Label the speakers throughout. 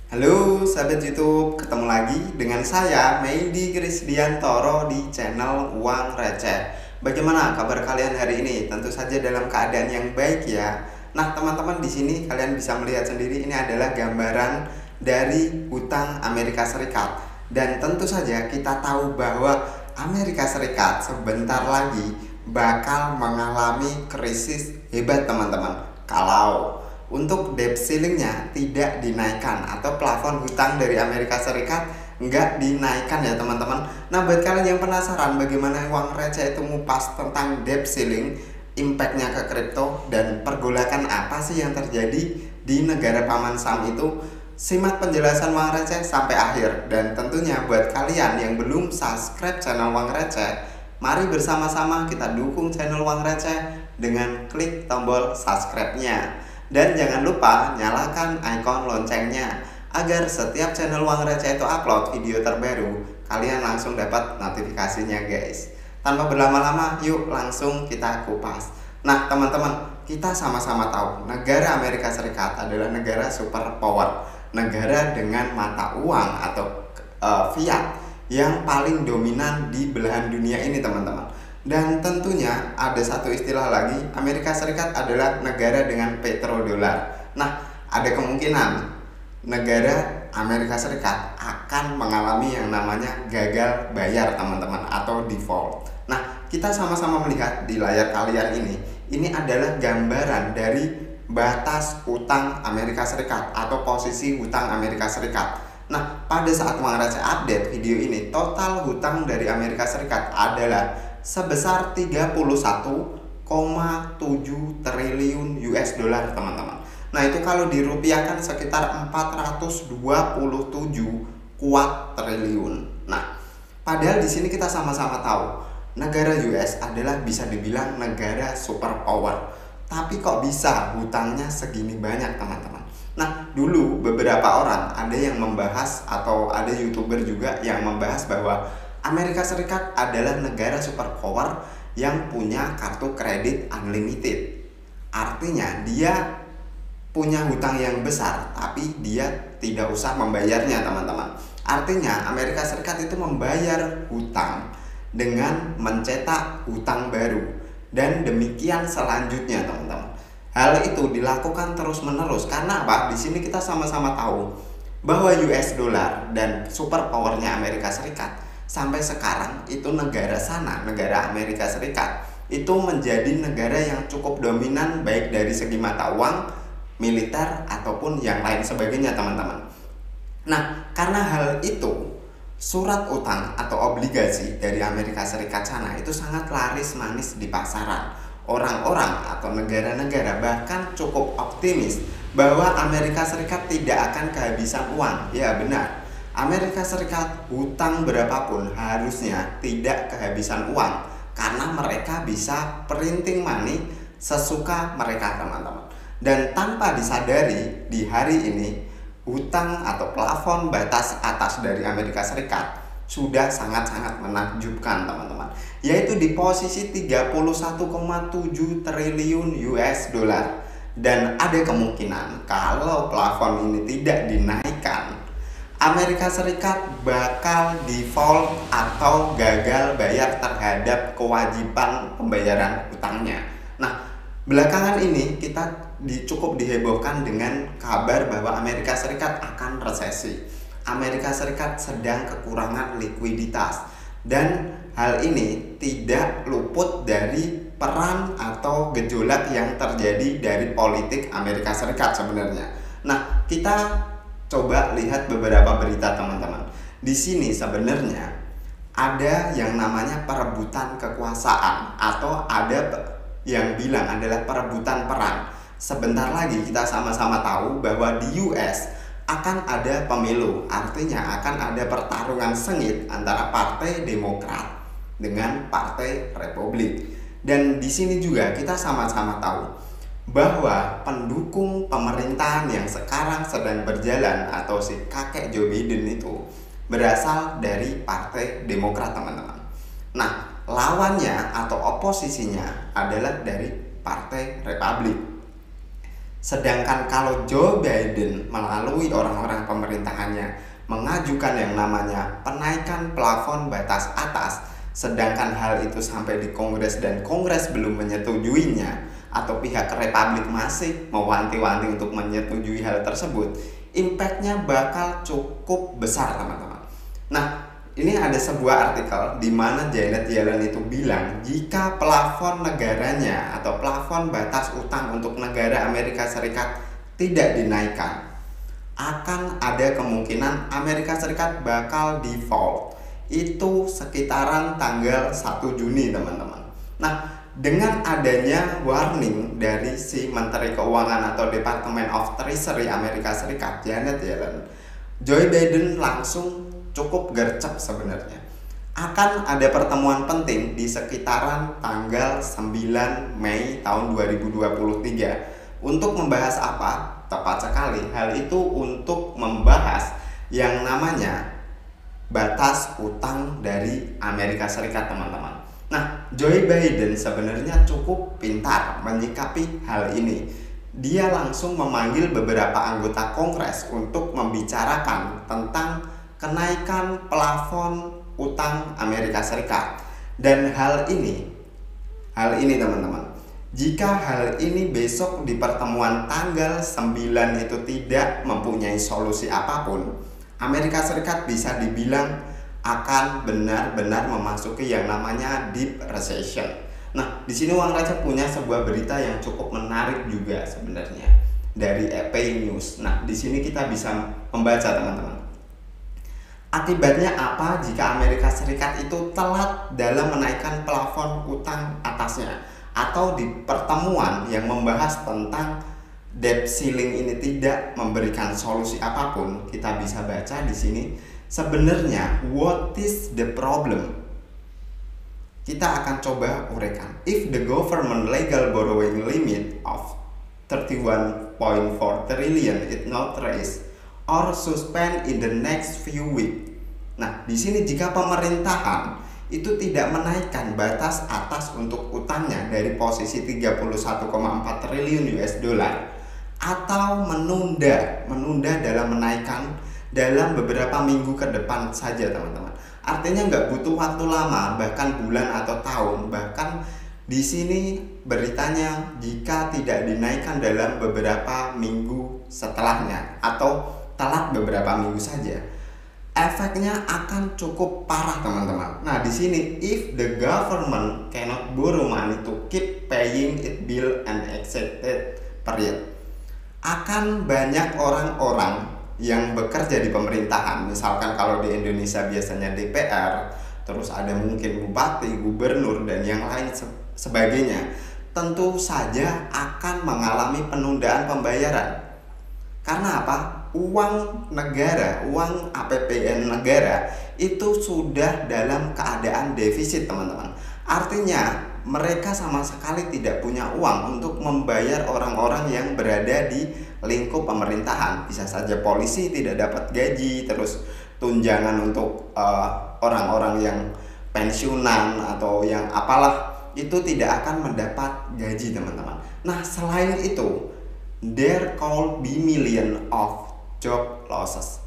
Speaker 1: Halo sahabat YouTube, ketemu lagi dengan saya Medi Krisdiantoro di channel Uang Receh. Bagaimana kabar kalian hari ini? Tentu saja dalam keadaan yang baik ya. Nah teman-teman, di sini kalian bisa melihat sendiri, ini adalah gambaran dari hutang Amerika Serikat. Dan tentu saja kita tahu bahwa Amerika Serikat sebentar lagi bakal mengalami krisis hebat teman-teman. Kalau untuk debt ceilingnya tidak dinaikkan atau plafon hutang dari Amerika Serikat nggak dinaikkan ya teman-teman. Nah buat kalian yang penasaran bagaimana Uang Receh itu ngupas tentang debt ceiling, impactnya ke kripto, dan pergolakan apa sih yang terjadi di negara Paman Sam itu, simak penjelasan Uang Receh sampai akhir. Dan tentunya buat kalian yang belum subscribe channel Uang Receh, mari bersama-sama kita dukung channel Uang Receh dengan klik tombol subscribe-nya. Dan jangan lupa nyalakan ikon loncengnya agar setiap channel Uang Receh itu upload video terbaru, kalian langsung dapat notifikasinya guys. Tanpa berlama-lama, yuk langsung kita kupas. Nah teman-teman, kita sama-sama tahu negara Amerika Serikat adalah negara superpower, negara dengan mata uang atau fiat yang paling dominan di belahan dunia ini teman-teman. Dan tentunya ada satu istilah lagi, Amerika Serikat adalah negara dengan petrodolar. Nah, ada kemungkinan negara Amerika Serikat akan mengalami yang namanya gagal bayar teman-teman, atau default. Nah, kita sama-sama melihat di layar kalian ini adalah gambaran dari batas hutang Amerika Serikat atau posisi hutang Amerika Serikat. Nah, pada saat Uang Receh update video ini, total hutang dari Amerika Serikat adalah sebesar 31,7 triliun US dollar teman-teman. Nah itu kalau dirupiahkan sekitar 427 kuat triliun. Nah padahal di sini kita sama-sama tahu negara US adalah bisa dibilang negara superpower, tapi kok bisa hutangnya segini banyak teman-teman. Nah dulu beberapa orang ada yang membahas, atau ada YouTuber juga yang membahas bahwa Amerika Serikat adalah negara superpower yang punya kartu kredit unlimited. Artinya dia punya hutang yang besar tapi dia tidak usah membayarnya teman-teman. Artinya Amerika Serikat itu membayar hutang dengan mencetak hutang baru, dan demikian selanjutnya teman-teman. Hal itu dilakukan terus-menerus karena apa? Di sini kita sama-sama tahu bahwa US dollar dan superpowernya Amerika Serikat sampai sekarang itu negara Amerika Serikat itu menjadi negara yang cukup dominan baik dari segi mata uang, militer, ataupun yang lain sebagainya teman-teman. Nah karena hal itu, surat utang atau obligasi dari Amerika Serikat sana itu sangat laris manis di pasaran. Orang-orang atau negara-negara bahkan cukup optimis bahwa Amerika Serikat tidak akan kehabisan uang. Ya benar, Amerika Serikat hutang berapapun harusnya tidak kehabisan uang, karena mereka bisa printing money sesuka mereka teman-teman. Dan tanpa disadari di hari ini, hutang atau plafon batas atas dari Amerika Serikat sudah sangat-sangat menakjubkan teman-teman, yaitu di posisi 31,7 triliun US dollar. Dan ada kemungkinan kalau plafon ini tidak dinaikkan, Amerika Serikat bakal default atau gagal bayar terhadap kewajiban pembayaran hutangnya. Nah, belakangan ini kita cukup dihebohkan dengan kabar bahwa Amerika Serikat akan resesi. Amerika Serikat sedang kekurangan likuiditas, dan hal ini tidak luput dari peran atau gejolak yang terjadi dari politik Amerika Serikat sebenarnya. Nah, kita coba lihat beberapa berita teman-teman. Di sini sebenarnya ada yang namanya perebutan kekuasaan, atau ada yang bilang adalah perebutan peran. Sebentar lagi kita sama-sama tahu bahwa di US akan ada pemilu, artinya akan ada pertarungan sengit antara Partai Demokrat dengan Partai Republik. Dan di sini juga kita sama-sama tahu bahwa pendukung pemerintahan yang sekarang sedang berjalan atau si kakek Joe Biden itu berasal dari Partai Demokrat teman-teman. Nah lawannya atau oposisinya adalah dari Partai Republik. Sedangkan kalau Joe Biden melalui orang-orang pemerintahannya mengajukan yang namanya penaikan plafon batas atas, sedangkan hal itu sampai di Kongres dan Kongres belum menyetujuinya, atau pihak Republik masih mewanti-wanti untuk menyetujui hal tersebut, impactnya bakal cukup besar teman-teman. Nah, ini ada sebuah artikel di mana Janet Yellen itu bilang jika plafon negaranya atau plafon batas utang untuk negara Amerika Serikat tidak dinaikkan, akan ada kemungkinan Amerika Serikat bakal default. Itu sekitaran tanggal 1 Juni teman-teman. Nah, dengan adanya warning dari si Menteri Keuangan atau Department of Treasury Amerika Serikat, Janet Yellen, Joe Biden langsung cukup gercep sebenarnya. Akan ada pertemuan penting di sekitaran tanggal 9 Mei tahun 2023. Untuk membahas apa? Tepat sekali, hal itu untuk membahas yang namanya batas utang dari Amerika Serikat teman-teman. Nah, Joe Biden sebenarnya cukup pintar menyikapi hal ini. Dia langsung memanggil beberapa anggota Kongres untuk membicarakan tentang kenaikan plafon utang Amerika Serikat. Dan hal ini teman-teman, jika hal ini besok di pertemuan tanggal 9 itu tidak mempunyai solusi apapun, Amerika Serikat bisa dibilang akan benar-benar memasuki yang namanya deep recession. Nah, di sini Uang Receh punya sebuah berita yang cukup menarik juga sebenarnya dari EP News. Nah, di sini kita bisa membaca teman-teman. Akibatnya apa jika Amerika Serikat itu telat dalam menaikkan plafon utang atasnya, atau di pertemuan yang membahas tentang debt ceiling ini tidak memberikan solusi apapun? Kita bisa baca di sini sebenarnya what is the problem. Kita akan coba uraikan. If the government legal borrowing limit of 31.4 trillion is not raised or suspend in the next few weeks. Nah, di sini jika pemerintahan itu tidak menaikkan batas atas untuk utangnya dari posisi 31,4 triliun US dollar, atau menunda dalam menaikkan dalam beberapa minggu ke depan saja teman-teman. Artinya nggak butuh waktu lama, bahkan bulan atau tahun. Bahkan di sini beritanya jika tidak dinaikkan dalam beberapa minggu setelahnya atau telat beberapa minggu saja, efeknya akan cukup parah teman-teman. Nah, di sini if the government cannot borrow money to keep paying its bill and extended period, akan banyak orang-orang yang bekerja di pemerintahan, misalkan kalau di Indonesia biasanya DPR, terus ada mungkin bupati, gubernur, dan yang lain sebagainya, tentu saja akan mengalami penundaan pembayaran. Karena apa? Uang negara, uang APBN negara itu sudah dalam keadaan defisit teman-teman. Artinya mereka sama sekali tidak punya uang untuk membayar orang-orang yang berada di lingkup pemerintahan. Bisa saja polisi tidak dapat gaji, terus tunjangan untuk orang-orang yang pensiunan atau yang apalah, itu tidak akan mendapat gaji teman-teman. Nah, selain itu, there could be million of job losses.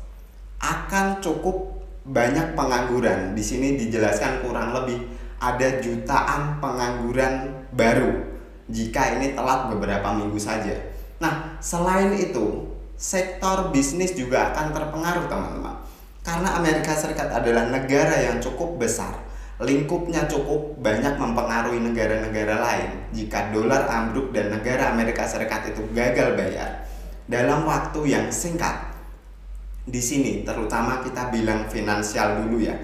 Speaker 1: Akan cukup banyak pengangguran. Di sini dijelaskan kurang lebih ada jutaan pengangguran baru jika ini telat beberapa minggu saja. Nah, selain itu, sektor bisnis juga akan terpengaruh teman-teman. Karena Amerika Serikat adalah negara yang cukup besar, lingkupnya cukup banyak mempengaruhi negara-negara lain. Jika dolar ambruk dan negara Amerika Serikat itu gagal bayar dalam waktu yang singkat, di sini terutama kita bilang finansial dulu ya,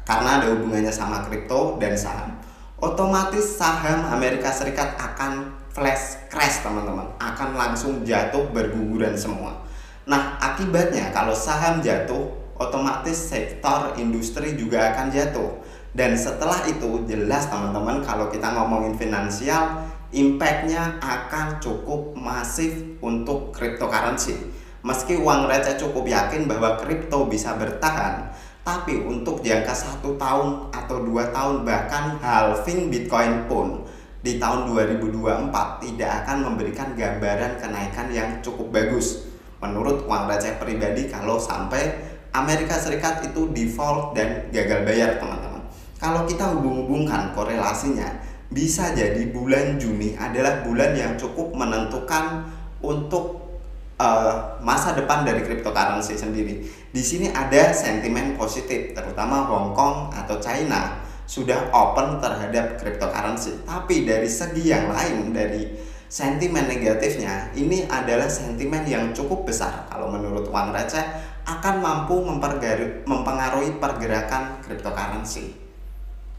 Speaker 1: karena ada hubungannya sama kripto dan saham. Otomatis saham Amerika Serikat akan flash crash teman-teman, akan langsung jatuh berguguran semua. Nah, akibatnya kalau saham jatuh, otomatis sektor industri juga akan jatuh. Dan setelah itu jelas teman-teman, kalau kita ngomongin finansial, impactnya akan cukup masif untuk cryptocurrency. Meski Uang Receh cukup yakin bahwa kripto bisa bertahan, tapi untuk jangka 1 tahun atau 2 tahun bahkan halving Bitcoin pun di tahun 2024 tidak akan memberikan gambaran kenaikan yang cukup bagus menurut uang receh pribadi kalau sampai Amerika Serikat itu default dan gagal bayar, teman-teman. Kalau kita hubung-hubungkan korelasinya, bisa jadi bulan Juni adalah bulan yang cukup menentukan untuk masa depan dari cryptocurrency sendiri. Di sini ada sentimen positif, terutama Hong Kong atau China sudah open terhadap cryptocurrency. Tapi dari segi yang lain, dari sentimen negatifnya, ini adalah sentimen yang cukup besar kalau menurut uang receh akan mampu mempengaruhi pergerakan cryptocurrency.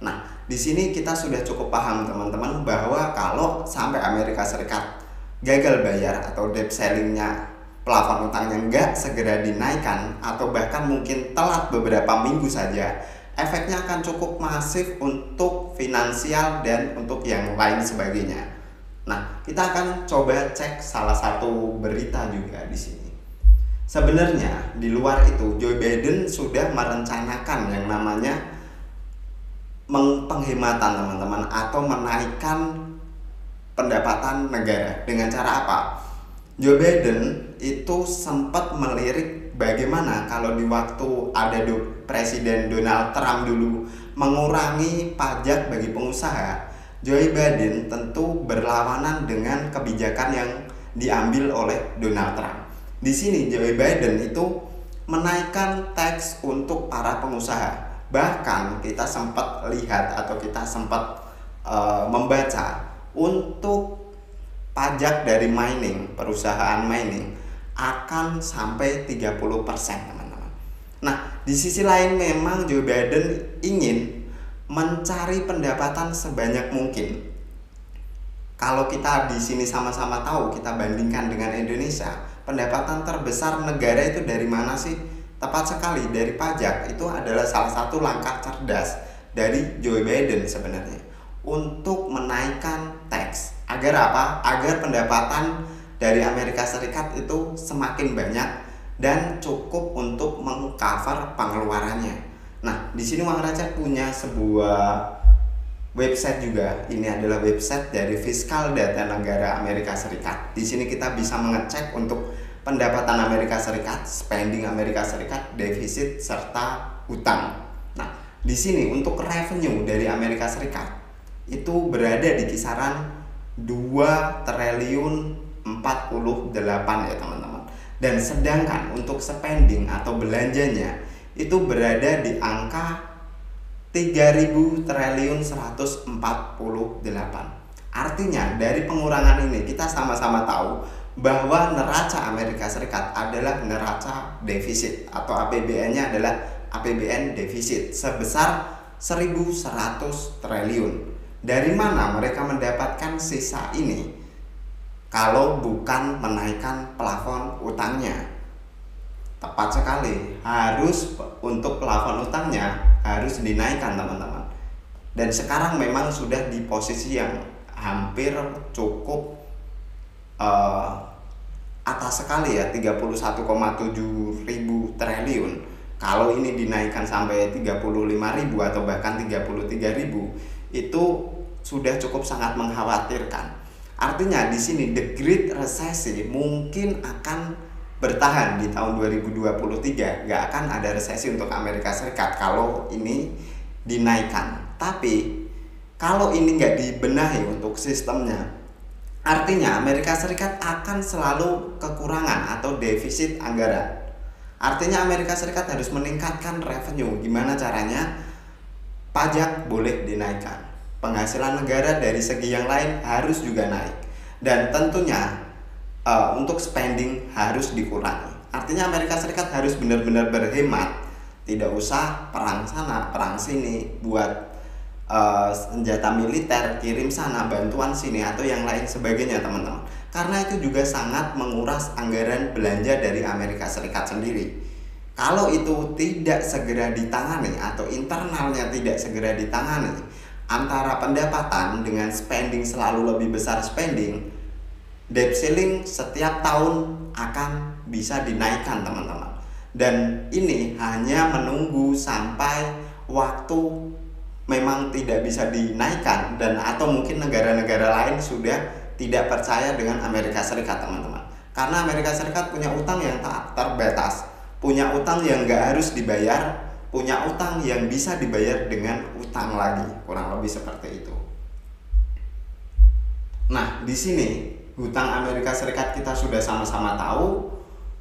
Speaker 1: Nah, di sini kita sudah cukup paham, teman-teman, bahwa kalau sampai Amerika Serikat gagal bayar atau debt ceiling-nya, plafon utangnya nggak segera dinaikkan atau bahkan mungkin telat beberapa minggu saja, efeknya akan cukup masif untuk finansial dan untuk yang lain sebagainya. Nah, kita akan coba cek salah satu berita juga di sini. Sebenarnya di luar itu Joe Biden sudah merencanakan yang namanya penghematan, teman-teman, atau menaikkan pendapatan negara. Dengan cara apa? Joe Biden itu sempat melirik bagaimana kalau di waktu ada Presiden Donald Trump dulu mengurangi pajak bagi pengusaha, Joe Biden tentu berlawanan dengan kebijakan yang diambil oleh Donald Trump. Di sini Joe Biden itu menaikkan tax untuk para pengusaha. Bahkan kita sempat lihat atau kita sempat membaca untuk pajak dari mining, perusahaan mining akan sampai 30%, teman-teman. Nah, di sisi lain memang Joe Biden ingin mencari pendapatan sebanyak mungkin. Kalau kita di sini sama-sama tahu, kita bandingkan dengan Indonesia, pendapatan terbesar negara itu dari mana sih? Tepat sekali, dari pajak. Itu adalah salah satu langkah cerdas dari Joe Biden sebenarnya untuk menaikkan tax. Agar apa? Agar pendapatan dari Amerika Serikat itu semakin banyak dan cukup untuk mengcover pengeluarannya. Nah, di sini uang receh punya sebuah website juga. Ini adalah website dari Fiskal Data Negara Amerika Serikat. Di sini kita bisa mengecek untuk pendapatan Amerika Serikat, spending Amerika Serikat, defisit serta utang. Nah, di sini untuk revenue dari Amerika Serikat itu berada di kisaran 2 triliun 48 ya, teman-teman. Dan sedangkan untuk spending atau belanjanya itu berada di angka 3.000 triliun 148. Artinya dari pengurangan ini kita sama-sama tahu bahwa neraca Amerika Serikat adalah neraca defisit atau APBN-nya adalah APBN defisit sebesar 1.100 triliun. Dari mana mereka mendapatkan sisa ini kalau bukan menaikkan plafon utangnya? Tepat sekali, harus untuk plafon utangnya harus dinaikkan, teman-teman. Dan sekarang memang sudah di posisi yang hampir cukup atas sekali ya, 31,7 ribu triliun. Kalau ini dinaikkan sampai 35.000 atau bahkan 33.000, itu sudah cukup sangat mengkhawatirkan. Artinya di sini the Great Recession mungkin akan bertahan di tahun 2023. Gak akan ada resesi untuk Amerika Serikat kalau ini dinaikkan. Tapi kalau ini gak dibenahi untuk sistemnya, artinya Amerika Serikat akan selalu kekurangan atau defisit anggaran. Artinya Amerika Serikat harus meningkatkan revenue. Gimana caranya? Pajak boleh dinaikkan, penghasilan negara dari segi yang lain harus juga naik, dan tentunya untuk spending harus dikurangi. Artinya Amerika Serikat harus benar-benar berhemat, tidak usah perang sana perang sini buat senjata militer, kirim sana bantuan sini atau yang lain sebagainya, teman-teman. Karena itu juga sangat menguras anggaran belanja dari Amerika Serikat sendiri. Kalau itu tidak segera ditangani atau internalnya tidak segera ditangani, antara pendapatan dengan spending selalu lebih besar spending, debt ceiling setiap tahun akan bisa dinaikkan, teman-teman. Dan ini hanya menunggu sampai waktu memang tidak bisa dinaikkan, dan atau mungkin negara-negara lain sudah tidak percaya dengan Amerika Serikat, teman-teman. Karena Amerika Serikat punya utang yang tak terbatas, punya utang yang nggak harus dibayar, punya utang yang bisa dibayar dengan utang lagi, kurang lebih seperti itu. Nah, di sini hutang Amerika Serikat kita sudah sama-sama tahu.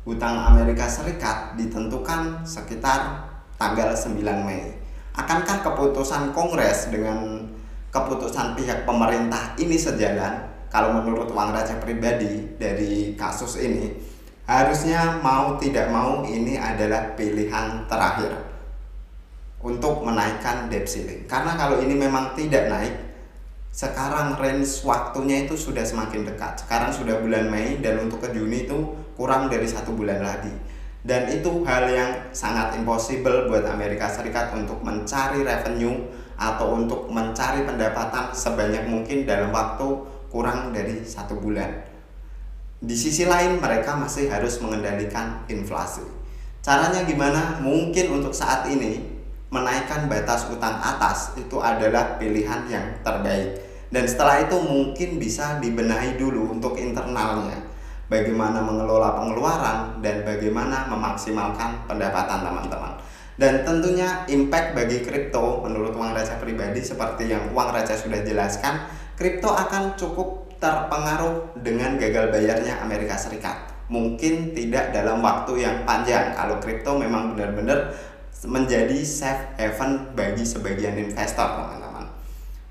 Speaker 1: Hutang Amerika Serikat ditentukan sekitar tanggal 9 Mei. Akankah keputusan Kongres dengan keputusan pihak pemerintah ini sejalan? Kalau menurut Uang Receh pribadi dari kasus ini, harusnya mau tidak mau ini adalah pilihan terakhir untuk menaikkan debt ceiling. Karena kalau ini memang tidak naik, sekarang range waktunya itu sudah semakin dekat. Sekarang sudah bulan Mei dan untuk ke Juni itu kurang dari 1 bulan lagi. Dan itu hal yang sangat impossible buat Amerika Serikat untuk mencari revenue atau untuk mencari pendapatan sebanyak mungkin dalam waktu kurang dari 1 bulan. Di sisi lain mereka masih harus mengendalikan inflasi. Caranya gimana? Mungkin untuk saat ini menaikkan batas utang atas itu adalah pilihan yang terbaik. Dan setelah itu mungkin bisa dibenahi dulu untuk internalnya, bagaimana mengelola pengeluaran dan bagaimana memaksimalkan pendapatan, teman-teman. Dan tentunya impact bagi kripto menurut Uang Receh pribadi seperti yang Uang Receh sudah jelaskan, kripto akan cukup terpengaruh dengan gagal bayarnya Amerika Serikat. Mungkin tidak dalam waktu yang panjang kalau kripto memang benar-benar menjadi safe haven bagi sebagian investor, teman-teman.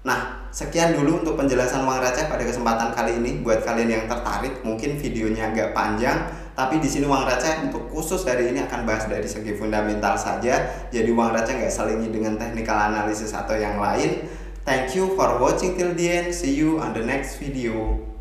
Speaker 1: Nah, sekian dulu untuk penjelasan Uang Receh pada kesempatan kali ini. Buat kalian yang tertarik, mungkin videonya agak panjang, tapi di sini Uang Receh untuk khusus hari ini akan bahas dari segi fundamental saja. Jadi Uang Receh nggak selingi dengan technical analysis atau yang lain. Thank you for watching till the end. See you on the next video.